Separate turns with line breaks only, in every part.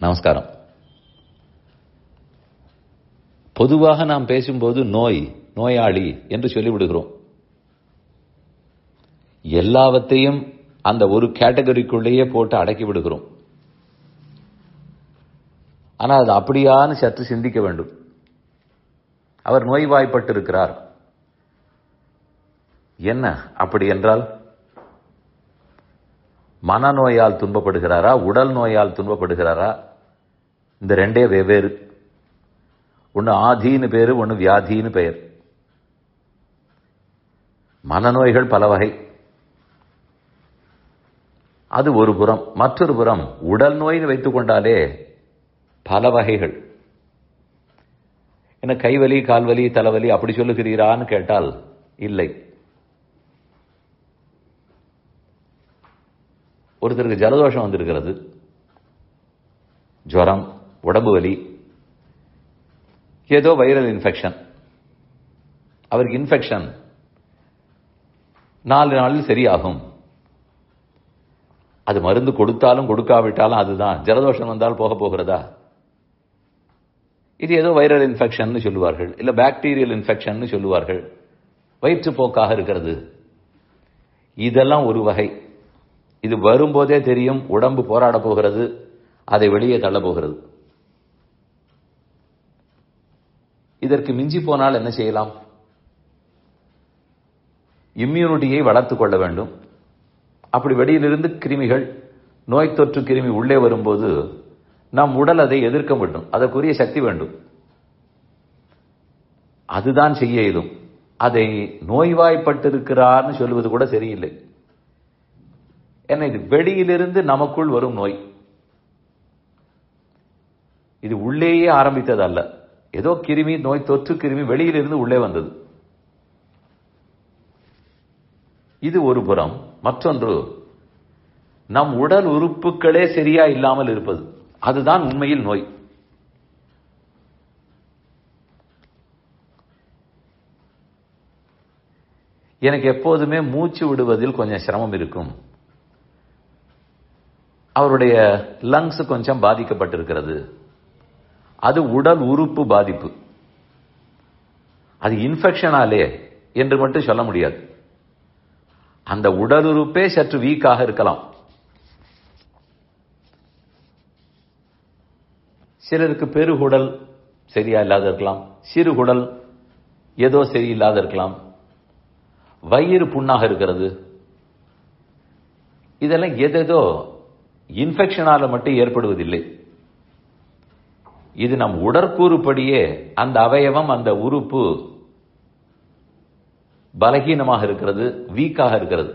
நமஸ்காரம். பொதுவாக நாம் பேசும்போது நோயாளி என்று சொல்லிவிடுகிறோம். எல்லாவற்றையும் அந்த ஒரு கேட்டகரிக்குள்ளேயே போட்டு அடக்கி விடுகிறோம். ஆனால் அது அப்படியான்னு சற்று சிந்திக்க வேண்டும். அவர் நோய்வாய்ப்பட்டிருக்கிறார். என்ன அப்படி என்றால், மனநோயால் துன்பப்படுகிறாரா, உடல் நோயால் துன்பப்படுகிறாரா? இந்த ரெண்டே வெவ்வேறு. ஒன்று ஆதின்னு பேரு, ஒன்று வியாதின்னு பெயர். மனநோய்கள் பல வகை, அது ஒரு புறம். மற்றொரு புறம் உடல் நோய்னு வைத்துக் கொண்டாலே பல வகைகள். என்ன கைவலி, கால்வலி, தலைவலி அப்படி சொல்லுகிறீரான்னு கேட்டால் இல்லை. ஒருத்தருக்கு ஜலதோஷம் வந்திருக்கிறது, ஜுரம், உடம்பு வலி, ஏதோ வைரல் இன்ஃபெக்ஷன். அவருக்கு இன்ஃபெக்ஷன் 4 நாளில் சரியாகும். அது மருந்து கொடுத்தாலும் கொடுக்காவிட்டாலும் அதுதான். ஜலதோஷம் வந்தால் போக போகிறதா? இது ஏதோ வைரல் இன்ஃபெக்ஷன் சொல்லுவார்கள், இல்ல பாக்டீரியல் இன்ஃபெக்ஷன் சொல்லுவார்கள், வயிற்றுப்போக்காக இருக்கிறது. இதெல்லாம் ஒரு வகை. இது வரும்போதே தெரியும், உடம்பு போராட போகிறது, அதை வெளியே தள்ள போகிறது. இதற்கு மிஞ்சி போனால் என்ன செய்யலாம்? இம்யூனிட்டியை வளர்த்துக் கொள்ள வேண்டும். அப்படி வெளியிலிருந்து கிருமிகள், நோய் தொற்று கிருமி உள்ளே வரும்போது நம் உடல் அதை எதிர்க்க வேண்டும். அதற்குரிய சக்தி வேண்டும். அதுதான் செய்ய இயலும். அதை நோய்வாய்ப்பட்டிருக்கிறார்னு சொல்லுவது கூட சரியில்லை. ஏன்னா இது வெளியிலிருந்து நமக்குள் வரும் நோய். இது உள்ளேயே ஆரம்பித்தது அல்ல. ஏதோ கிருமி, நோய் தொற்று கிருமி வெளியிலிருந்து உள்ளே வந்தது. இது ஒரு புறம். மற்றொன்று, நம் உடல் உறுப்புகளே சரியா இல்லாமல் இருப்பது. அதுதான் உண்மையில் நோய். எனக்கு எப்போதுமே மூச்சு விடுவதில் கொஞ்சம் சிரமம் இருக்கும். அவருடைய லங்ஸ் கொஞ்சம் பாதிக்கப்பட்டிருக்கிறது. அது உடல் உறுப்பு பாதிப்பு. அது இன்ஃபெக்ஷனாலே என்று மட்டும் சொல்ல முடியாது. அந்த உடல் உறுப்பே சற்று வீக்காக இருக்கலாம். சிலருக்கு பெருகுடல் சரியா இல்லாத இருக்கலாம், சிறுகுடல் ஏதோ சரியில்லாத இருக்கலாம், வயிறு புண்ணாக இருக்கிறது. இதெல்லாம் எதேதோ இன்ஃபெக்ஷனால மட்டும் ஏற்படுவதில்லை. இது நம் உடற்கூறுப்படியே அந்த அவயவம், அந்த உறுப்பு பலகீனமாக இருக்கிறது, வீக்காக இருக்கிறது.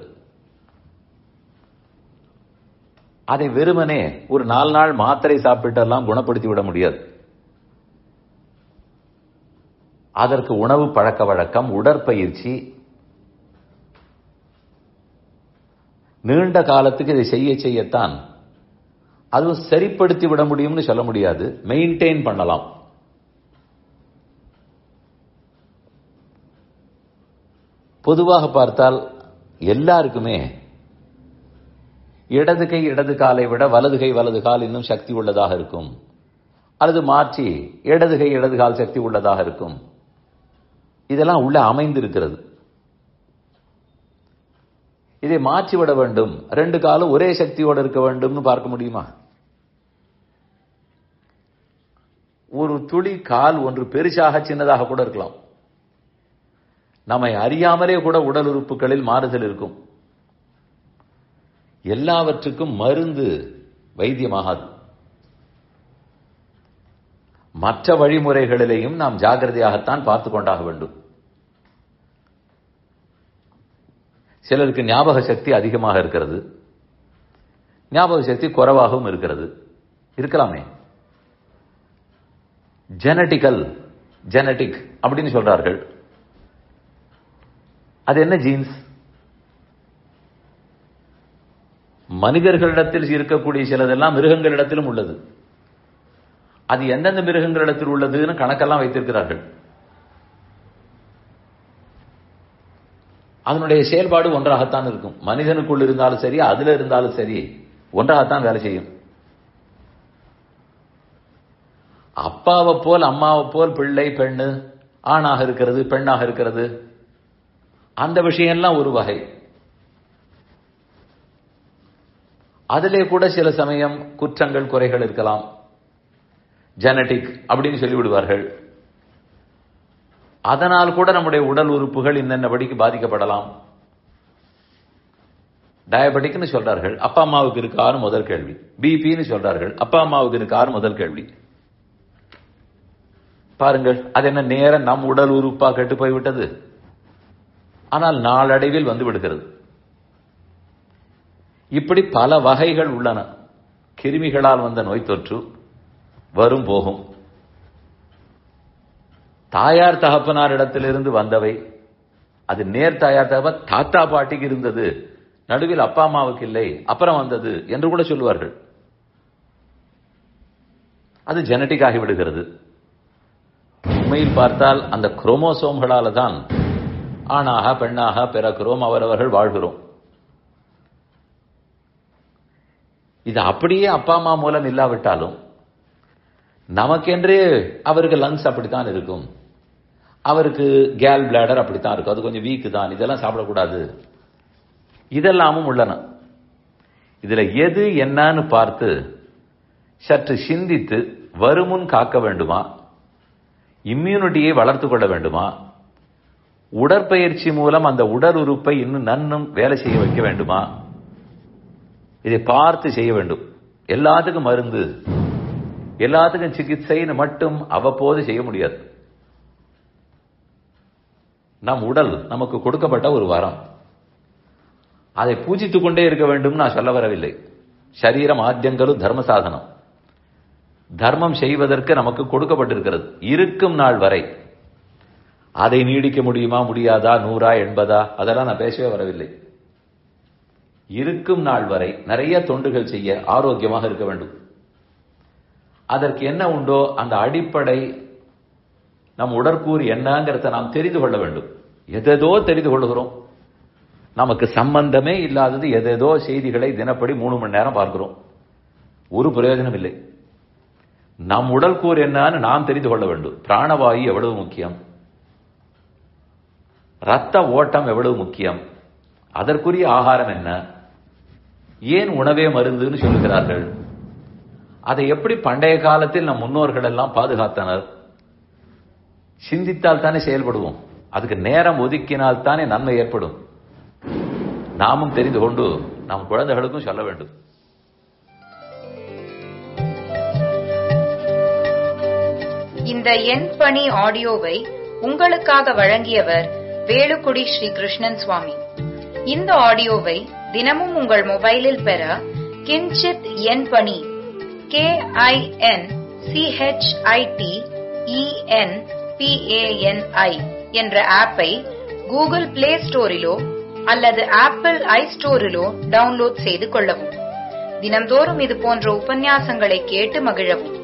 அதை வெறுமனே ஒரு 4 நாள் மாத்திரை சாப்பிட்டெல்லாம் குணப்படுத்தி விட முடியாது. அதற்கு உணவு பழக்க வழக்கம், உடற்பயிற்சி, நீண்ட காலத்துக்கு இதை செய்யத்தான். அதுவும் சரிப்படுத்தி விட முடியும்னு சொல்ல முடியாது, மெயின்டைன் பண்ணலாம். பொதுவாக பார்த்தால் எல்லாருக்குமே இடது கை இடது காலை விட வலது கை வலது கால் இன்னும் சக்தி உள்ளதாக இருக்கும், அல்லது மாற்றி இடது கை இடது கால் சக்தி உள்ளதாக இருக்கும். இதெல்லாம் உள்ள அமைந்திருக்கிறது. இதை மாற்றிவிட வேண்டும், 2 காலும் ஒரே சக்தியோடு இருக்க வேண்டும்னு பார்க்க முடியுமா? ஒரு துளி கால் ஒன்று பெருசாக சின்னதாக கூட இருக்கலாம். நம்மை அறியாமலே கூட உடல் உறுப்புகளில் மாறுதல் இருக்கும். எல்லாவற்றுக்கும் மருந்து வைத்தியமாகாது. மற்ற வழிமுறைகளிலேயும் நாம் ஜாகிரதையாகத்தான் பார்த்துக் கொண்டாக வேண்டும். சிலருக்கு ஞாபக சக்தி அதிகமாக இருக்கிறது, ஞாபக சக்தி குறைவாகவும் இருக்கிறது. இருக்கலாமே. ஜெனடிக் அப்படின்னு சொல்றார்கள். அது என்ன ஜீன்ஸ்? மனிதர்களிடத்தில் இருக்கக்கூடிய சிலதெல்லாம் மிருகங்களிடத்திலும் உள்ளது. அது எந்தெந்த மிருகங்களிடத்தில் உள்ளதுன்னு கணக்கெல்லாம் வைத்திருக்கிறார்கள். அதனுடைய செயல்பாடு ஒன்றாகத்தான் இருக்கும். மனிதனுக்குள் இருந்தாலும் சரி, அதுல இருந்தாலும் சரி, ஒன்றாகத்தான் வேலை செய்யும். அப்பாவை போல் அம்மாவை போல் பிள்ளை பெண்ணு, ஆணாக இருக்கிறது பெண்ணாக இருக்கிறது, அந்த விஷயம்லாம் ஒரு வகை. அதிலே கூட சில சமயம் குற்றங்கள் குறைகள் இருக்கலாம். ஜெனடிக் அப்படின்னு சொல்லிவிடுவார்கள். அதனால் கூட நம்முடைய உடல் உறுப்புகள் இன்னென்னபடிக்கு பாதிக்கப்படலாம். டயபெட்டிக்னு சொல்றார்கள், அப்பா அம்மாவுக்கு இருக்காரு முதல் கேள்வி. பிபின்னு சொல்றார்கள், அப்பா அம்மாவுக்கு இருக்காரு முதல் கேள்வி. பாருங்கள், அது என்ன நேரம் நம் உடல் உறுப்பா கெட்டு போய்விட்டது. ஆனால் நாளடைவில் வந்து விடுகிறது. இப்படி பல வகைகள் உள்ளன. கிருமிகளால் வந்த நோய் தொற்று வரும் போகும். தாயார் தகப்பனார் இடத்திலிருந்து வந்தவை, அது நேர் தாயார் தகப்ப தாத்தா பாட்டிக்கு இருந்தது, நடுவில் அப்பா அம்மாவுக்கு இல்லை, அப்புறம் வந்தது என்று கூட சொல்லுவார்கள். அது ஜெனடிக் ஆகிவிடுகிறது. உண்மையில் பார்த்தால் அந்த குரோமோசோம்களால தான் ஆணாக பெண்ணாக பிறக்கிறோம், அவரவர்கள் வாழ்கிறோம். இது அப்படியே அப்பா அம்மா மூலம் இல்லாவிட்டாலும் நமக்கென்றே அவருக்கு லங்ஸ் அப்படித்தான் இருக்கும், அவருக்கு கேல் பிளாடர் அப்படித்தான் இருக்கும், அது கொஞ்சம் வீக்கு தான், இதெல்லாம் சாப்பிடக்கூடாது, இதெல்லாமும் உள்ளன. இதுல எது என்னன்னு பார்த்து சற்று சிந்தித்து வருமுன் காக்க வேண்டுமா, இம்யூனிட்டியை வளர்த்துக் கொள்ள வேண்டுமா, உடற்பயிற்சி மூலம் அந்த உடல் உறுப்பை இன்னும் நன்னும் வேலை செய்ய வைக்க வேண்டுமா, இதை பார்த்து செய்ய வேண்டும். எல்லாத்துக்கும் மருந்து, எல்லாத்துக்கும் சிகிச்சைன்னு மட்டும் அவ்வப்போது செய்ய முடியாது. நம் உடல் நமக்கு கொடுக்கப்பட்ட ஒரு வரம், அதை பூஜித்துக் கொண்டே இருக்க வேண்டும் நான் சொல்ல வரவில்லை. சரீரம் ஆத்தியங்களும் தர்ம சாதனம். தர்மம் செய்வதற்கு நமக்கு கொடுக்கப்பட்டிருக்கிறது. இருக்கும் நாள் வரை அதை நீடிக்க முடியுமா முடியாதா, 100 80 அதெல்லாம் நான் பேசவே வரவில்லை. இருக்கும் நாள் வரை நிறைய தொண்டுகள் செய்ய ஆரோக்கியமாக இருக்க வேண்டும். அதற்கு என்ன உண்டோ அந்த அடிப்படை நம் உடற்கூறு என்னங்கிறத நாம் தெரிந்து கொள்ள வேண்டும். எதேதோ தெரிந்து கொள்கிறோம், நமக்கு சம்பந்தமே இல்லாதது எதேதோ செய்திகளை தினப்படி 3 மணி நேரம் பார்க்கிறோம், ஒரு பிரயோஜனம் இல்லை. நம் உடல் கூறு என்னன்னு நாம் தெரிந்து கொள்ள வேண்டும். பிராணவாயு எவ்வளவு முக்கியம், ரத்த ஓட்டம் எவ்வளவு முக்கியம், அதற்குரிய ஆகாரம் என்ன, ஏன் உணவே மருந்துன்னு சொல்லுகிறார்கள், அதை எப்படி பண்டைய காலத்தில் நம் முன்னோர்கள் எல்லாம் பாதுகாத்தனர். சிந்தித்தால் தானே செயல்படுவோம், அதுக்கு நேரம் ஒதுக்கினால் தானே நன்மை ஏற்படும். நாமும் தெரிந்து கொண்டு நம் குழந்தைகளுக்கும் சொல்ல வேண்டும்.
இந்த என் பணி ஆடியோவை உங்களுக்காக வழங்கியவர் வேலுக்குடி ஸ்ரீ கிருஷ்ணன் சுவாமி. இந்த ஆடியோவை தினமும் உங்கள் மொபைலில் பெற கிஞ்சித் என் பணி KINCHITENPANI என்ற ஆப்பை கூகுள் பிளே ஸ்டோரிலோ அல்லது ஆப்பிள் ஐ ஸ்டோரிலோ டவுன்லோட் செய்து கொள்ளவும். தினம்தோறும் இது போன்ற உபன்யாசங்களை கேட்டு மகிழவும்.